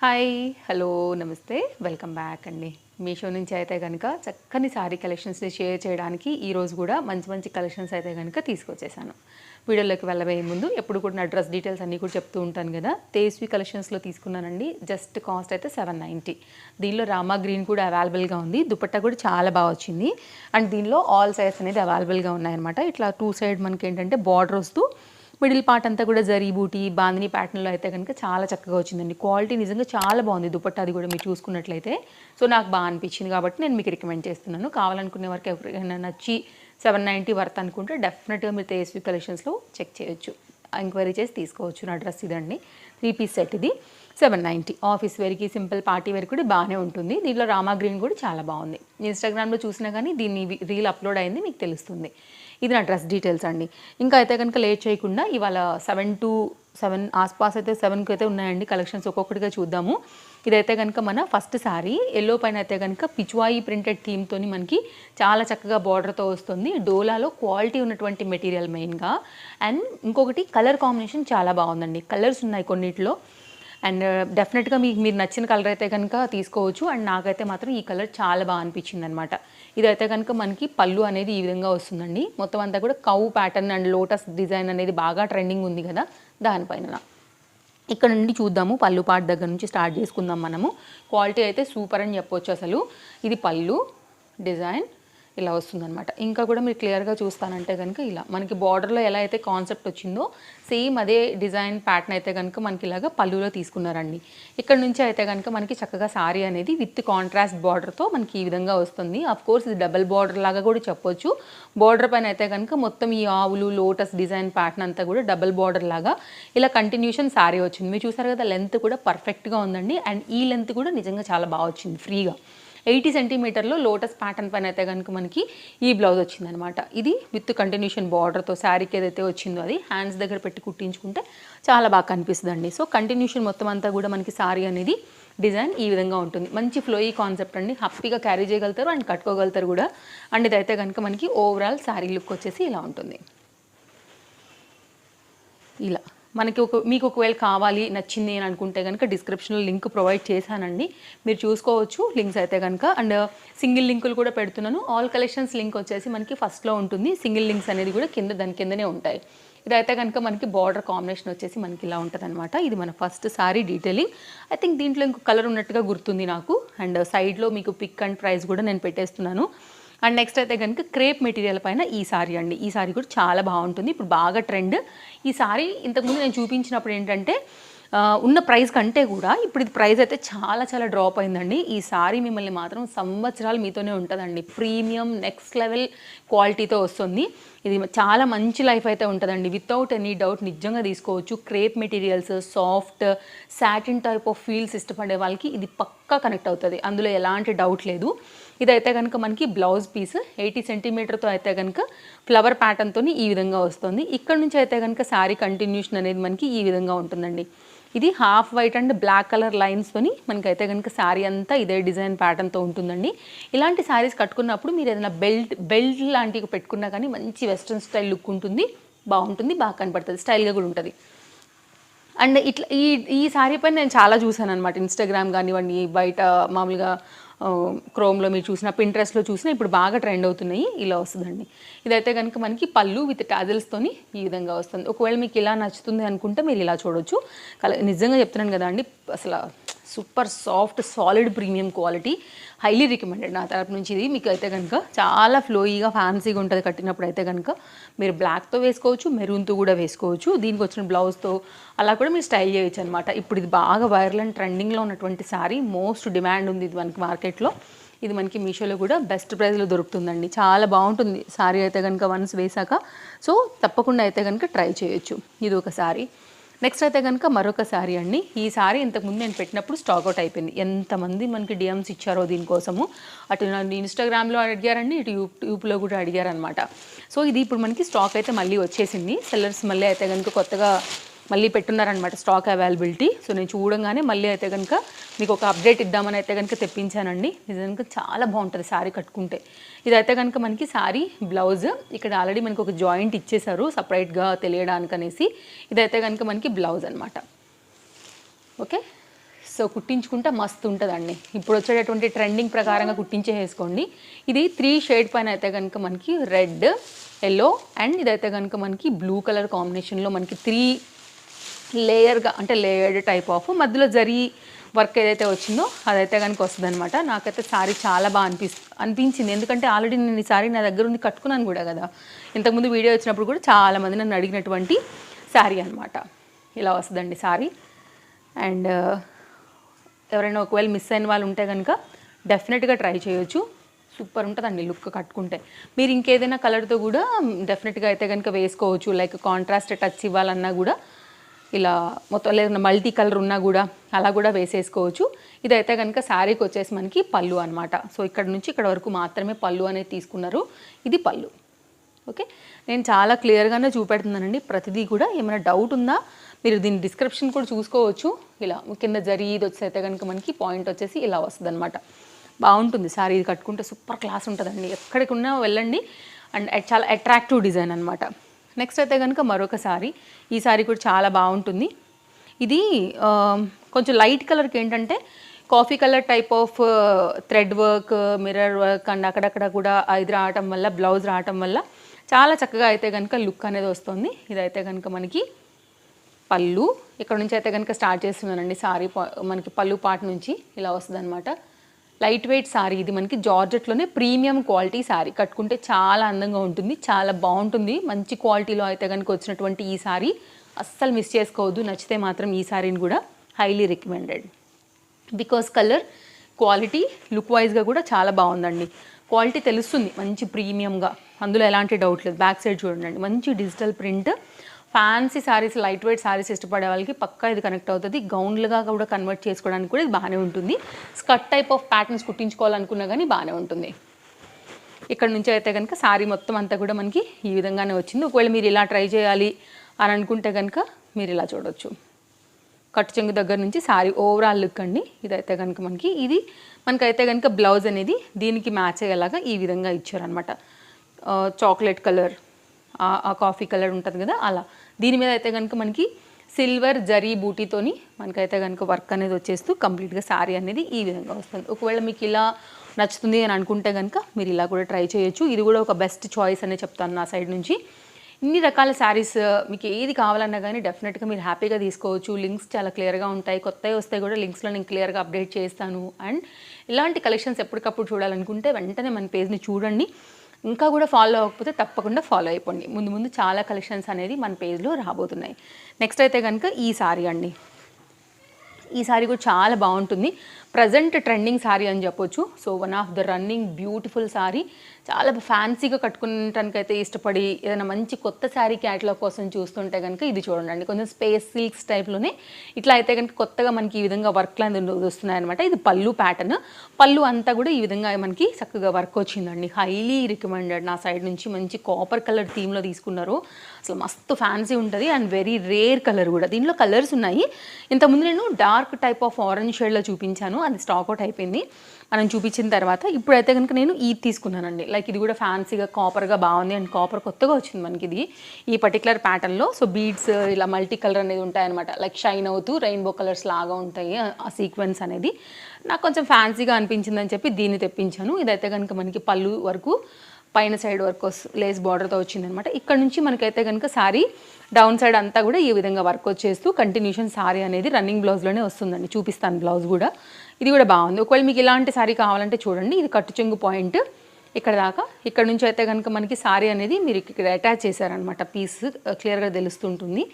Hi hello నమస్తే welcome back అండి. మీషో నుంచి అయితే కనుక చక్కని శారీ కలెక్షన్స్ని షేర్ చేయడానికి ఈరోజు కూడా మంచి మంచి కలెక్షన్స్ అయితే కనుక తీసుకొచ్చేసాను. వీడియోలోకి వెళ్ళబోయే ముందు ఎప్పుడు కూడా నా డ్రెస్ డీటెయిల్స్ అన్నీ కూడా చెప్తూ ఉంటాను కదా. తేస్వి కలెక్షన్స్లో తీసుకున్నానండి. జస్ట్ కాస్ట్ అయితే 790. దీనిలో రామా గ్రీన్ కూడా అవైలబుల్గా ఉంది. దుపట్టా కూడా చాలా బాగా వచ్చింది. అండ్ దీనిలో ఆల్ సైజ్ అనేది అవైలబుల్గా ఉన్నాయన్నమాట. ఇట్లా టూ సైడ్ మనకి ఏంటంటే బార్డర్ వస్తూ మిడిల్ పార్ట్ అంతా కూడా జరీ బూటీ బాందిని ప్యాటర్న్లో అయితే కనుక చాలా చక్కగా వచ్చిందండి. క్వాలిటీ నిజంగా చాలా బాగుంది. దుపట్టా అది కూడా మీరు చూసుకున్నట్లయితే సో నాకు బాగా అనిపించింది కాబట్టి నేను మీకు రికమెండ్ చేస్తున్నాను. కావాలనుకునే వరకు ఎవరికైనా నచ్చి 790 వర్త్ అనుకుంటే డెఫినెట్గా మీరు తేస్వి కలెక్షన్స్లో చెక్ చేయొచ్చు, ఎంక్వైరీ చేసి తీసుకోవచ్చు. నా డ్రెస్ ఇదండి, 3 పీస్ సెట్ ఇది 790. ఆఫీస్ వేర్కి సింపుల్ పార్టీ వేర్ కూడా బాగానే ఉంటుంది. దీంట్లో రామా గ్రీన్ కూడా చాలా బాగుంది. ఇన్స్టాగ్రామ్లో చూసినా కానీ దీన్ని రీల్ అప్లోడ్ అయింది, మీకు తెలుస్తుంది. ఇది నా డ్రెస్ డీటెయిల్స్ అండి. ఇంకా అయితే కనుక లేట్ చేయకుండా ఇవాళ 7 to 7 ఆస్పాస్ అయితే 7కి అయితే ఉన్నాయండి కలెక్షన్స్. ఒక్కొక్కటిగా చూద్దాము. ఇదైతే కనుక మన ఫస్ట్ శారీ ఎల్లో పైన అయితే కనుక పిచ్వాయి ప్రింటెడ్ థీమ్తో మనకి చాలా చక్కగా బార్డర్తో వస్తుంది. డోలాలో క్వాలిటీ ఉన్నటువంటి మెటీరియల్ మెయిన్గా. అండ్ ఇంకొకటి కలర్ కాంబినేషన్ చాలా బాగుందండి. కలర్స్ ఉన్నాయి కొన్నిట్లో. అండ్ డెఫినెట్గా మీరు నచ్చిన కలర్ అయితే కనుక తీసుకోవచ్చు. అండ్ నాకైతే మాత్రం ఈ కలర్ చాలా బాగా అనిపించింది అనమాట. ఇదైతే కనుక మనకి పళ్ళు అనేది ఈ విధంగా వస్తుందండి. మొత్తం అంతా కూడా cow pattern and lotus design అనేది బాగా ట్రెండింగ్ ఉంది కదా, దానిపైన ఇక్కడ నుండి చూద్దాము. పళ్ళు పార్ట్ దగ్గర నుంచి స్టార్ట్ చేసుకుందాం మనము. క్వాలిటీ అయితే సూపర్ అని చెప్పొచ్చు అసలు. ఇది పళ్ళు డిజైన్ ఇలా వస్తుందన్నమాట. ఇంకా కూడా మీరు క్లియర్గా చూస్తానంటే కనుక ఇలా మనకి బార్డర్లో ఎలా అయితే కాన్సెప్ట్ వచ్చిందో సేమ్ అదే డిజైన్ ప్యాటర్న్ అయితే కనుక మనకి ఇలాగా పళ్ళులో తీసుకున్నారండి. ఇక్కడ నుంచి అయితే కనుక మనకి చక్కగా సారీ అనేది విత్ కాంట్రాస్ట్ బార్డర్తో మనకి ఈ విధంగా వస్తుంది. అఫ్ కోర్స్ ఇది డబల్ బార్డర్ లాగా కూడా చెప్పొచ్చు. బార్డర్ పైన అయితే కనుక మొత్తం ఈ ఆవులు లోటస్ డిజైన్ ప్యాటర్న్ అంతా కూడా డబల్ బార్డర్ లాగా ఇలా కంటిన్యూషన్ సారీ వచ్చింది. మీరు చూసారు కదా, లెంత్ కూడా పర్ఫెక్ట్గా ఉందండి. అండ్ ఈ లెంత్ కూడా నిజంగా చాలా బాగా వచ్చింది ఫ్రీగా. 80 సెంటీమీటర్లో లోటస్ ప్యాటర్న్ పైన అయితే కనుక మనకి ఈ బ్లౌజ్ వచ్చిందనమాట. ఇది విత్ కంటిన్యూషన్ బార్డర్తో శారీకి ఏదైతే వచ్చిందో అది హ్యాండ్స్ దగ్గర పెట్టి కుట్టించుకుంటే చాలా బాగా కనిపిస్తుందండి. సో కంటిన్యూషన్ మొత్తం అంతా కూడా మనకి శారీ అనేది డిజైన్ ఈ విధంగా ఉంటుంది. మంచి ఫ్లోయీ కాన్సెప్ట్ అండి. హ్యాపీగా క్యారీ చేయగలుగుతారు అండ్ కట్టుకోగలుగుతారు కూడా. అండ్ ఇదైతే కనుక మనకి ఓవరాల్ శారీ లుక్ వచ్చేసి ఇలా ఉంటుంది. ఇలా మనకి మీకు ఒకవేళ కావాలి నచ్చింది అని అనుకుంటే కనుక డిస్క్రిప్షన్లో లింక్ ప్రొవైడ్ చేశానండి, మీరు చూసుకోవచ్చు లింక్స్ అయితే కనుక. అండ్ సింగిల్ లింకులు కూడా పెడుతున్నాను. ఆల్ కలెక్షన్స్ లింక్ వచ్చేసి మనకి ఫస్ట్లో ఉంటుంది. సింగిల్ లింక్స్ అనేది కూడా దాని కిందనే ఉంటాయి. ఇదైతే కనుక మనకి బార్డర్ కాంబినేషన్ వచ్చేసి మనకి ఇలా ఉంటుంది అనమాట. ఇది మన first sorry detailing. I think దీంట్లో ఇంకో కలర్ ఉన్నట్టుగా గుర్తుంది నాకు. అండ్ సైడ్లో మీకు పిక్ అండ్ ప్రైస్ కూడా నేను పెట్టేస్తున్నాను. అండ్ నెక్స్ట్ అయితే కనుక క్రేప్ మెటీరియల్ పైన ఈ సారీ అండి. ఈ సారీ కూడా చాలా బాగుంటుంది, ఇప్పుడు బాగా ట్రెండ్. ఈ సారీ ఇంతకుముందు నేను చూపించినప్పుడు ఏంటంటే ఉన్న ప్రైస్ కంటే కూడా ఇప్పుడు ఇది ప్రైస్ అయితే చాలా చాలా డ్రాప్ అయిందండి. ఈ సారీ మిమ్మల్ని మాత్రం సంవత్సరాలు మీతోనే ఉంటుందండి. ప్రీమియం నెక్స్ట్ లెవెల్ క్వాలిటీతో వస్తుంది. ఇది చాలా మంచి లైఫ్ అయితే ఉంటుందండి. వితౌట్ ఎనీ డౌట్ నిజంగా తీసుకోవచ్చు. Crepe materials, soft satin type of feels ఇష్టపడే వాళ్ళకి ఇది పక్కా కనెక్ట్ అవుతుంది, అందులో ఎలాంటి డౌట్ లేదు. ఇదైతే కనుక మనకి బ్లౌజ్ పీస్ 80 సెంటీమీటర్తో అయితే కనుక ఫ్లవర్ ప్యాటర్న్తో ఈ విధంగా వస్తుంది. ఇక్కడ నుంచి అయితే కనుక శారీ కంటిన్యూషన్ అనేది మనకి ఈ విధంగా ఉంటుందండి. ఇది half white and black colour లైన్స్తోని మనకైతే కనుక శారీ అంతా ఇదే డిజైన్ ప్యాటర్న్తో ఉంటుందండి. ఇలాంటి శారీస్ కట్టుకున్నప్పుడు మీరు ఏదైనా బెల్ట్ లాంటివి పెట్టుకున్నా కానీ మంచి వెస్ట్రన్ స్టైల్ లుక్ ఉంటుంది, బాగుంటుంది, బాగా కనపడుతుంది, స్టైల్గా కూడా ఉంటుంది. అండ్ ఇట్లా ఈ శారీ పైన నేను చాలా చూసాను అనమాట. ఇన్స్టాగ్రామ్ కానివ్వండి, బయట మామూలుగా క్రోమ్లో మీరు చూసిన, పింట్రెస్ట్లో చూసినా ఇప్పుడు బాగా ట్రెండ్ అవుతున్నాయి. ఇలా వస్తుందండి. ఇదైతే కనుక మనకి పళ్ళు విత్ టాజిల్స్తోని ఈ విధంగా వస్తుంది. ఒకవేళ మీకు ఇలా నచ్చుతుంది అనుకుంటే మీరు ఇలా చూడొచ్చు. నిజంగా చెప్తున్నాను కదా అండి, అసలు super soft solid premium quality, highly recommended నా తరపు నుంచి. ఇది మీకు అయితే కనుక చాలా ఫ్లోయీగా ఫ్యాన్సీగా ఉంటుంది. కట్టినప్పుడు అయితే కనుక మీరు బ్లాక్తో వేసుకోవచ్చు, మెరూన్తో కూడా వేసుకోవచ్చు. దీనికి వచ్చిన బ్లౌజ్తో అలా కూడా మీరు స్టైల్ చేయొచ్చు అనమాట. ఇప్పుడు ఇది బాగా వైరల్ అండ్ ట్రెండింగ్లో ఉన్నటువంటి శారీ, మోస్ట్ డిమాండ్ ఉంది ఇది మనకి మార్కెట్లో. ఇది మనకి మీషోలో కూడా బెస్ట్ ప్రైస్లో దొరుకుతుందండి. చాలా బాగుంటుంది శారీ అయితే కనుక వన్స్ వేసాక. సో తప్పకుండా అయితే కనుక ట్రై చేయొచ్చు. ఇది ఒక శారీ. నెక్స్ట్ అయితే కనుక మరొక శారీ అండి. ఈ శారీ ఇంతకుముందు నేను పెట్టినప్పుడు స్టాక్అవుట్ అయిపోయింది. ఎంతమంది మనకి డిఎమ్స్ ఇచ్చారో దీనికోసము. అటు నన్ను ఇన్స్టాగ్రామ్లో అడిగారండి, ఇటు యూట్యూబ్లో కూడా అడిగారనమాట. సో ఇది ఇప్పుడు మనకి స్టాక్ అయితే మళ్ళీ వచ్చేసింది. సెల్లర్స్ మళ్ళీ అయితే కనుక కొత్తగా మళ్ళీ పెట్టున్నారనమాట స్టాక్ అవైలబిలిటీ. సో నేను చూడంగానే మళ్ళీ అయితే కనుక మీకు ఒక అప్డేట్ ఇద్దామని అయితే కనుక తెప్పించానండి. నిజంగా చాలా బాగుంటుంది శారీ కట్టుకుంటే. ఇదైతే కనుక మనకి శారీ బ్లౌజ్ ఇక్కడ ఆల్రెడీ మనకి ఒక జాయింట్ ఇచ్చేసారు సపరేట్గా తెలియడానికి అనేసి. ఇదైతే కనుక మనకి బ్లౌజ్ అనమాట. ఓకే, సో కుట్టించుకుంటే మస్తు ఉంటుందండి. ఇప్పుడు వచ్చేటటువంటి ట్రెండింగ్ ప్రకారంగా కుట్టించేసుకోండి. ఇది 3 షేడ్ పైన అయితే కనుక మనకి రెడ్, ఎల్లో అండ్ ఇదైతే కనుక మనకి బ్లూ కలర్ కాంబినేషన్లో మనకి 3 లేయర్గా అంటే లేయర్డ్ టైప్ ఆఫ్ మధ్యలో జరీ వర్క్ ఏదైతే వచ్చిందో అదైతే కనుక వస్తుంది అనమాట. నాకైతే శారీ చాలా బాగా అనిపించింది. ఎందుకంటే ఆల్రెడీ నేను ఈ శారీ నా దగ్గర ఉంది, కట్టుకున్నాను కూడా కదా. ఇంతకుముందు వీడియో వచ్చినప్పుడు కూడా చాలామంది నన్ను అడిగినటువంటి శారీ అనమాట. ఇలా వస్తుందండి శారీ. అండ్ ఎవరైనా ఒకవేళ మిస్ అయిన వాళ్ళు ఉంటే కనుక డెఫినెట్గా ట్రై చేయొచ్చు. సూపర్ ఉంటుందండి లుక్ కట్టుకుంటే. మీరు ఇంకేదైనా కలర్తో కూడా డెఫినెట్గా అయితే కనుక వేసుకోవచ్చు. లైక్ కాంట్రాస్ట్ టచ్ ఇవ్వాలన్నా కూడా ఇలా మొత్తం లేదన్నా మల్టీ కలర్ ఉన్నా కూడా అలా కూడా వేసేసుకోవచ్చు. ఇదైతే కనుక శారీకి వచ్చేసి మనకి పళ్ళు అనమాట. సో ఇక్కడ నుంచి ఇక్కడ వరకు మాత్రమే పళ్ళు అనేది తీసుకున్నారు. ఇది పళ్ళు. ఓకే, నేను చాలా క్లియర్గానే చూపెడుతున్నానండి ప్రతిదీ కూడా. ఏమైనా డౌట్ ఉందా మీరు దీని డిస్క్రిప్షన్ కూడా చూసుకోవచ్చు. ఇలా కింద జరీ ఇది వచ్చి అయితే కనుక మనకి పాయింట్ వచ్చేసి ఇలా వస్తుంది అనమాట. బాగుంటుంది శారీ, ఇది కట్టుకుంటే సూపర్ క్లాస్ ఉంటుందండి. ఎక్కడికి ఉన్నా వెళ్ళండి. అండ్ చాలా అట్రాక్టివ్ డిజైన్ అనమాట. నెక్స్ట్ అయితే కనుక మరొక శారీ. ఈ శారీ కూడా చాలా బాగుంటుంది. ఇది కొంచెం లైట్ కలర్కి ఏంటంటే coffee colour type of thread work, mirror work and అక్కడక్కడ కూడా ఇది రావటం వల్ల, బ్లౌజ్ రావటం వల్ల చాలా చక్కగా అయితే కనుక లుక్ అనేది వస్తుంది. ఇదైతే కనుక మనకి పళ్ళు. ఇక్కడ నుంచి అయితే కనుక స్టార్ట్ చేస్తున్నానండి శారీ. మనకి పళ్ళు పార్ట్ నుంచి ఇలా వస్తుంది అనమాట. Light weight sari. ఇది మనకి జార్జెట్లోనే ప్రీమియం క్వాలిటీ శారీ. కట్టుకుంటే చాలా అందంగా ఉంటుంది, చాలా బాగుంటుంది. మంచి క్వాలిటీలో అయితే కనుక వచ్చినటువంటి ఈ శారీ అస్సలు మిస్ చేసుకోవద్దు. నచ్చితే మాత్రం ఈ శారీని కూడా highly recommended. Because colour, quality, look వైజ్గా కూడా చాలా బాగుందండి. క్వాలిటీ తెలుస్తుంది మంచి ప్రీమియంగా, అందులో ఎలాంటి డౌట్ లేదు. బ్యాక్ సైడ్ చూడండి, మంచి digital print. Fancy saris, light weight saris ఇష్టపడే వాళ్ళకి పక్కా ఇది కనెక్ట్ అవుతుంది. గౌన్లుగా కూడా కన్వర్ట్ చేసుకోవడానికి కూడా ఇది బాగానే ఉంటుంది. స్కర్ట్ టైప్ ఆఫ్ ప్యాటర్న్స్ కుట్టించుకోవాలనుకున్నా కానీ బాగానే ఉంటుంది. ఇక్కడ నుంచి అయితే కనుక శారీ మొత్తం అంతా కూడా మనకి ఈ విధంగానే వచ్చింది. ఒకవేళ మీరు ఇలా ట్రై చేయాలి అని అనుకుంటే కనుక మీరు ఇలా చూడవచ్చు. కట్టు చెంగు దగ్గర నుంచి శారీ ఓవరాల్ లుక్ అండి. ఇదైతే కనుక మనకైతే కనుక బ్లౌజ్ అనేది దీనికి మ్యాచ్ అయ్యేలాగా ఈ విధంగా ఇచ్చారనమాట. చాక్లెట్ కలర్, ఆ కాఫీ కలర్ ఉంటుంది కదా, అలా దీని మీద అయితే కనుక మనకి సిల్వర్ జరీ బూటీతోని మనకైతే కనుక వర్క్ అనేది వచ్చేస్తూ కంప్లీట్గా శారీ అనేది ఈ విధంగా వస్తుంది. ఒకవేళ మీకు ఇలా నచ్చుతుంది అని అనుకుంటే కనుక మీరు ఇలా కూడా ట్రై చేయొచ్చు. ఇది కూడా ఒక బెస్ట్ చాయిస్ అనే చెప్తాను నా సైడ్ నుంచి. ఇన్ని రకాల శారీస్ మీకు ఏది కావాలన్నా కానీ డెఫినెట్గా మీరు హ్యాపీగా తీసుకోవచ్చు. లింక్స్ చాలా క్లియర్గా ఉంటాయి. కొత్తవి వస్తే కూడా లింక్స్లో నేను క్లియర్గా అప్డేట్ చేస్తాను. అండ్ ఇలాంటి కలెక్షన్స్ ఎప్పటికప్పుడు చూడాలనుకుంటే వెంటనే మన పేజ్ని చూడండి. ఇంకా కూడా ఫాలో అవ్వకపోతే తప్పకుండా ఫాలో అయిపోండి. ముందు చాలా కలెక్షన్స్ అనేది మన పేజ్లో రాబోతున్నాయి. నెక్స్ట్ అయితే కనుక ఈ శారీ అండి. ఈ శారీ కూడా చాలా బాగుంటుంది. ప్రజెంట్ ట్రెండింగ్ శారీ అని చెప్పొచ్చు. So one of the running beautiful sari. చాలా ఫ్యాన్సీగా కట్టుకోవడానికైతే ఇష్టపడి ఏదైనా మంచి కొత్త శారీ క్యాటలాగ్ కోసం చూస్తుంటే కనుక ఇది చూడండి. కొంచెం స్పేస్ సిల్క్స్ టైప్లోనే ఇట్లా అయితే కనుక కొత్తగా మనకి ఈ విధంగా వర్క్లు అనేది వస్తున్నాయన్నమాట. ఇది పళ్ళు ప్యాటర్న్. పళ్ళు అంతా కూడా ఈ విధంగా మనకి చక్కగా వర్క్ వచ్చిందండి. Highly recommended. నా సైడ్ నుంచి మంచి కాపర్ కలర్ థీమ్లో తీసుకున్నారు. అసలు మస్తు ఫ్యాన్సీ ఉంటుంది అండ్ వెరీ రేర్ కలర్ కూడా. దీనిలో కలర్స్ ఉన్నాయి. ఇంతకుముందు నేను డార్క్ టైప్ ఆఫ్ ఆరెంజ్ షేడ్లో చూపించాను, అది స్టాక్ అవుట్ అయిపోయింది మనం చూపించిన తర్వాత. ఇప్పుడైతే కనుక నేను ఇది తీసుకున్నానండి. లైక్ ఇది కూడా ఫ్యాన్సీగా కాపర్గా బాగుంది అండ్ కాపర్ కొత్తగా వచ్చింది మనకి ఇది ఈ పర్టికులర్ ప్యాటర్న్లో. సో బీడ్స్ ఇలా మల్టీ కలర్ అనేది ఉంటాయన్నమాట. లైక్ షైన్ అవుతూ రెయిన్బో కలర్స్ లాగా ఉంటాయి ఆ సీక్వెన్స్ అనేది. నాకు కొంచెం ఫ్యాన్సీగా అనిపించిందని చెప్పి దీన్ని తెప్పించాను. ఇదైతే కనుక మనకి పళ్ళు వరకు పైన సైడ్ వర్క్ లేస్ బార్డర్తో వచ్చిందనమాట. ఇక్కడ నుంచి మనకైతే కనుక శారీ డౌన్ సైడ్ అంతా కూడా ఈ విధంగా వర్క్ వచ్చేస్తూ కంటిన్యూషన్ శారీ అనేది రన్నింగ్ బ్లౌజ్లోనే వస్తుందండి. చూపిస్తాను బ్లౌజ్ కూడా. ఇది కూడా బాగుంది. ఒకవేళ మీకు ఇలాంటి శారీ కావాలంటే చూడండి. ఇది కట్టు చెంగు పాయింట్ ఇక్కడ దాకా. ఇక్కడ నుంచి అయితే కనుక మనకి శారీ అనేది మీరు ఇక్కడ అటాచ్ చేశారనమాట. పీస్ క్లియర్గా తెలుస్తుంటుంది.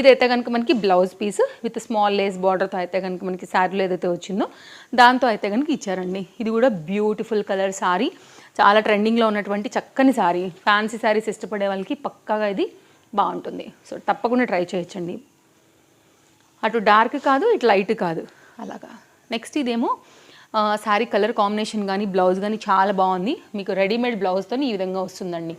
ఇదైతే కనుక మనకి blouse piece with small lace బార్డర్తో అయితే కనుక మనకి శారీలో ఏదైతే వచ్చిందో దాంతో అయితే కనుక ఇచ్చారండి. ఇది కూడా బ్యూటిఫుల్ కలర్ శారీ. చాలా ట్రెండింగ్లో ఉన్నటువంటి చక్కని శారీ. ఫ్యాన్సీ శారీస్ ఇష్టపడే వాళ్ళకి పక్కాగా ఇది బాగుంటుంది. సో తప్పకుండా ట్రై చేయొచ్చండి. అటు డార్క్ కాదు, ఇటు లైట్ కాదు, అలాగా. నెక్స్ట్ ఇదేమో శారీ కలర్ కాంబినేషన్ కానీ బ్లౌజ్ కానీ చాలా బాగుంది. మీకు రెడీమేడ్ బ్లౌజ్తో ఈ విధంగా వస్తుందండి.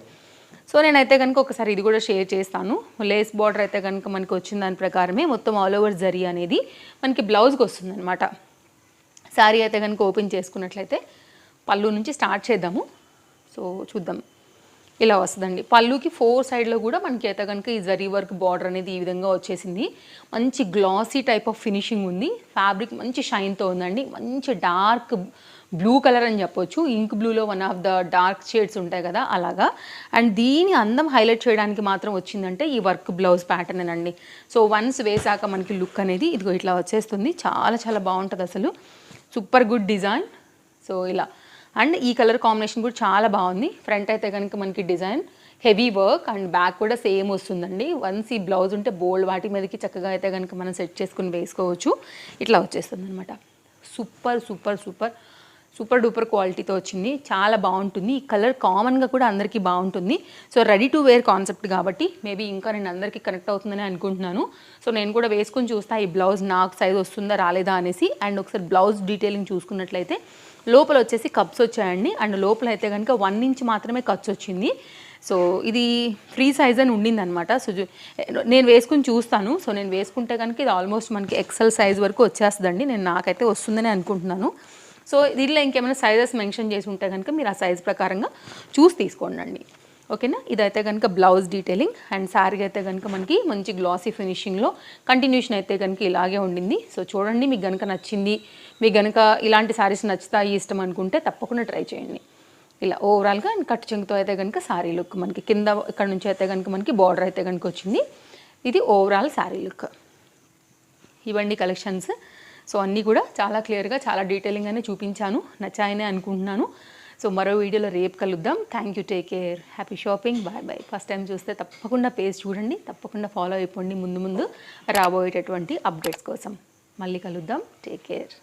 సో నేనైతే కనుక ఒకసారి ఇది కూడా షేర్ చేస్తాను. లేస్ బార్డర్ అయితే కనుక మనకి వచ్చిన దాని ప్రకారమే మొత్తం ఆల్ ఓవర్ జరీ అనేది మనకి బ్లౌజ్కి వస్తుందన్నమాట. శారీ అయితే కనుక ఓపెన్ చేసుకున్నట్లయితే పళ్ళు నుంచి స్టార్ట్ చేద్దాము. సో చూద్దాం. ఇలా వస్తుందండి. పళ్ళుకి 4 సైడ్లో కూడా మనకి అయితే కనుక ఈ జరీ వర్క్ బార్డర్ అనేది ఈ విధంగా వచ్చేసింది. మంచి గ్లాసీ టైప్ ఆఫ్ ఫినిషింగ్ ఉంది. ఫ్యాబ్రిక్ మంచి షైన్తో ఉందండి. మంచి డార్క్ బ్లూ కలర్ అని చెప్పొచ్చు. ఇంక్ బ్లూలో one of the dark shades ఉంటాయి కదా అలాగా. అండ్ దీని అందం హైలైట్ చేయడానికి మాత్రం వచ్చిందంటే ఈ వర్క్ బ్లౌజ్ ప్యాటర్న్ అండి. సో వన్స్ వేసాక మనకి లుక్ అనేది ఇదిగో ఇట్లా వచ్చేస్తుంది. చాలా చాలా బాగుంటుంది అసలు. Super good design. సో ఇలా అండ్ ఈ కలర్ కాంబినేషన్ కూడా చాలా బాగుంది. ఫ్రంట్ అయితే కనుక మనకి design heavy work and back కూడా సేమ్ వస్తుందండి. వన్స్ ఈ బ్లౌజ్ ఉంటే బోల్డ్ వాటి మీదకి చక్కగా అయితే కనుక మనం సెట్ చేసుకుని వేసుకోవచ్చు. ఇట్లా వచ్చేస్తుంది అనమాట. Super super super super duper క్వాలిటీతో వచ్చింది. చాలా బాగుంటుంది. ఈ కలర్ కామన్గా కూడా అందరికీ బాగుంటుంది. So ready to wear concept కాబట్టి మేబీ ఇంకా నేను అందరికీ కనెక్ట్ అవుతుందని అనుకుంటున్నాను. సో నేను కూడా వేసుకుని చూస్తా ఈ బ్లౌజ్ నాకు సైజ్ వస్తుందా రాలేదా అనేసి. అండ్ ఒకసారి బ్లౌజ్ డీటెయిలింగ్ చూసుకున్నట్లయితే లోపల వచ్చేసి కప్స్ వచ్చాయండి. అండ్ లోపల అయితే కనుక 1 ఇంచ్ మాత్రమే కట్స్ వచ్చింది. సో ఇది ఫ్రీ సైజ్ అని ఉండింది అనమాట. సో నేను వేసుకుని చూస్తాను. సో నేను వేసుకుంటే కనుక ఇది ఆల్మోస్ట్ మనకి ఎక్సెల్ సైజ్ వరకు వచ్చేస్తుందండి. నేను నాకైతే వస్తుందని అనుకుంటున్నాను. సో దీనిలో ఇంకేమైనా సైజెస్ మెన్షన్ చేసి ఉంటే కనుక మీరు ఆ సైజ్ ప్రకారంగా చూసి తీసుకోండి. ఓకేనా. ఇదైతే కనుక బ్లౌజ్ డీటెయిలింగ్. అండ్ శారీ అయితే కనుక మనకి మంచి గ్లాసీ ఫినిషింగ్లో కంటిన్యూషన్ అయితే కనుక ఇలాగే ఉండింది. సో చూడండి, మీకు కనుక నచ్చింది, మీకు కనుక ఇలాంటి శారీస్ నచ్చుతాయి ఇష్టం అనుకుంటే తప్పకుండా ట్రై చేయండి. ఇలా ఓవరాల్గా అండ్ కట్ చెంగుతో అయితే కనుక శారీ లుక్ మనకి కింద ఇక్కడ నుంచి అయితే కనుక మనకి బార్డర్ అయితే కనుక వచ్చింది. ఇది ఓవరాల్ శారీ లుక్. ఇవన్నీ కలెక్షన్స్. సో అన్నీ కూడా చాలా క్లియర్గా చాలా డీటెయిలింగ్గానే చూపించాను. నచ్చాయనే అనుకుంటున్నాను. సో మరో వీడియోలో రేపు కలుద్దాం. Thank you. Take care. Happy shopping. Bye bye. First time చూస్తే తప్పకుండా పేజ్ చూడండి. తప్పకుండా ఫాలో అయిపోండి ముందు రాబోయేటటువంటి అప్డేట్స్ కోసం. మళ్ళీ కలుద్దాం. Take care.